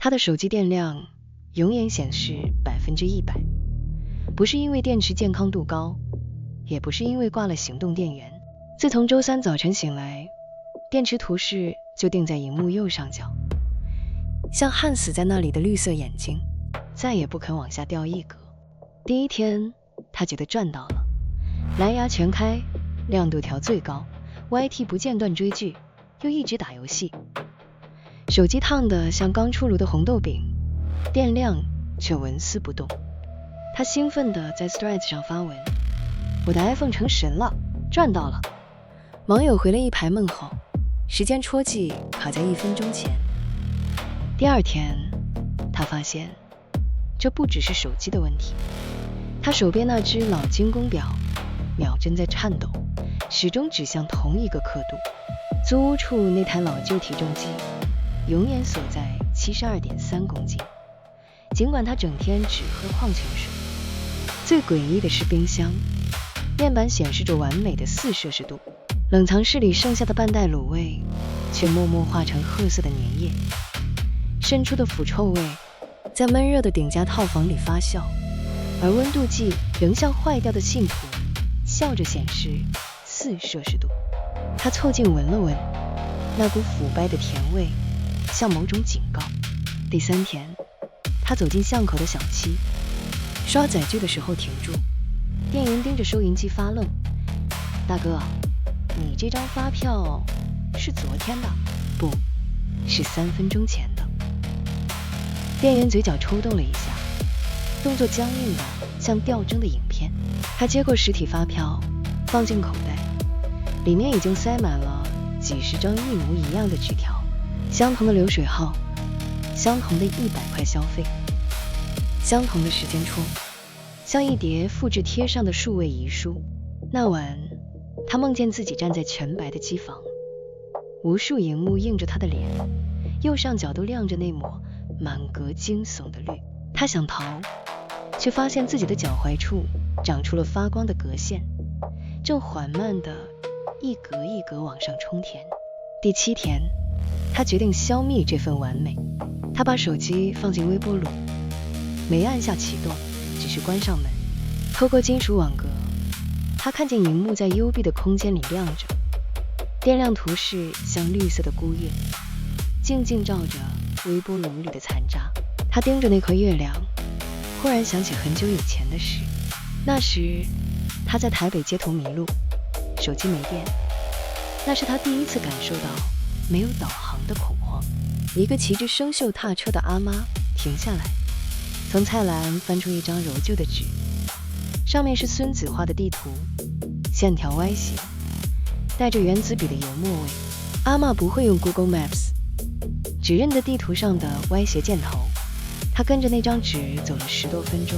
他的手机电量永远显示100%，不是因为电池健康度高，也不是因为挂了行动电源。自从周三早晨醒来，电池图示就定在荧幕右上角，像焊死在那里的绿色眼睛，再也不肯往下掉一格。第一天他觉得赚到了，蓝牙全开，亮度调最高， YT 不间断追剧，又一直打游戏，手机烫得像刚出炉的红豆饼，电量却纹丝不动。他兴奋地在 Threads 上发文，我的 iPhone 成神了，赚到了。网友回了一排问号，时间戳记卡在1分钟前。第二天他发现这不只是手机的问题，他手边那只老精工表秒针在颤抖，始终指向同一个刻度。租屋处那台老旧体重机永远锁在 72.3 公斤，尽管他整天只喝矿泉水。最诡异的是冰箱，面板显示着完美的4摄氏度，冷藏室里剩下的半袋卤味却默默化成褐色的粘液，渗出的腐臭味在闷热的顶家套房里发酵，而温度计仍像坏掉的信徒，笑着显示4摄氏度。他凑近闻了闻，那股腐败的甜味像某种警告。第三天他走进巷口的小七，刷载具的时候停住，店员盯着收银机发愣，大哥，你这张发票是昨天的？不，是3分钟前的。店员嘴角抽动了一下，动作僵硬的像吊针的影片。他接过实体发票放进口袋，里面已经塞满了几十张一模一样的纸条，相同的流水号，相同的100块消费，相同的时间戳，像一叠复制贴上的数位遗书。那晚他梦见自己站在全白的机房，无数荧幕映着他的脸，右上角都亮着那抹满格惊悚的绿。他想逃，却发现自己的脚踝处长出了发光的格线，正缓慢地一格一格往上冲填。第7天他决定消灭这份完美。他把手机放进微波炉，没按下启动，只是关上门。透过金属网格，他看见荧幕在幽闭的空间里亮着，电量图示像绿色的孤月，静静照着微波炉里的残渣。他盯着那颗月亮，忽然想起很久以前的事。那时他在台北街头迷路，手机没电，那是他第一次感受到没有导航的恐慌。一个骑着生锈踏车的阿妈停下来，从菜篮翻出一张揉旧的纸，上面是孙子画的地图，线条歪斜，带着原子笔的油墨味。阿嬷不会用 Google Maps， 只认得地图上的歪斜箭头。他跟着那张纸走了10多分钟，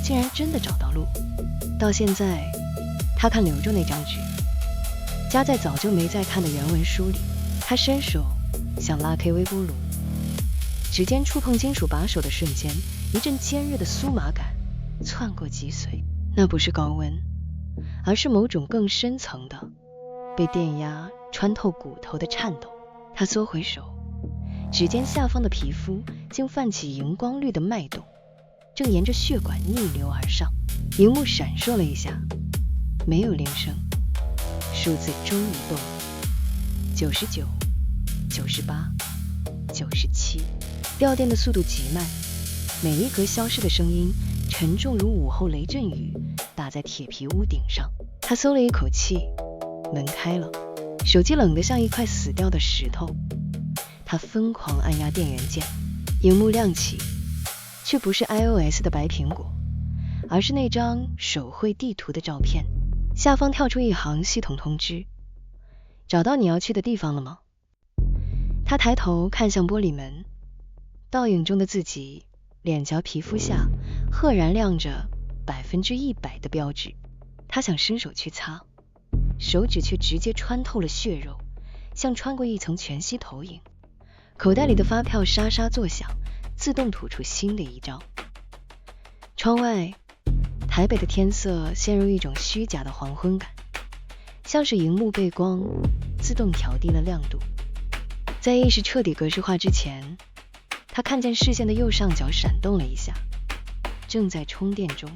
竟然真的找到路。到现在他看留着那张纸，夹在早就没再看的原文书里。他伸手想拉开微波炉，指尖触碰金属把手的瞬间，一阵尖锐的酥麻感窜过脊髓。那不是高温，而是某种更深层的被电压穿透骨头的颤抖。他缩回手，指尖下方的皮肤竟泛起荧光绿的脉动，正沿着血管逆流而上。荧幕闪烁了一下，没有铃声，数字终于动了，99、98、97。掉电的速度极慢，每一格消失的声音沉重如午后雷阵雨打在铁皮屋顶上。他松了一口气，门开了，手机冷得像一块死掉的石头。他疯狂按压电源键，荧幕亮起，却不是 iOS 的白苹果，而是那张手绘地图的照片。下方跳出一行系统通知：找到你要去的地方了吗？他抬头看向玻璃门，倒影中的自己脸颊皮肤下赫然亮着100%的标志。他想伸手去擦，手指却直接穿透了血肉，像穿过一层全息投影。口袋里的发票沙沙作响，自动吐出新的一张。窗外台北的天色陷入一种虚假的黄昏感，像是荧幕背光自动调低了亮度。在意识彻底格式化之前，他看见视线的右上角闪动了一下，正在充电中，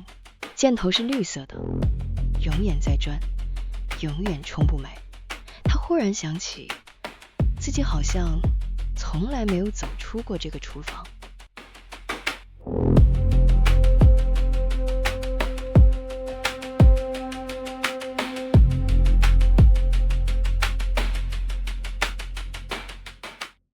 箭头是绿色的，永远在转，永远充不满。他忽然想起，自己好像从来没有走出过这个厨房。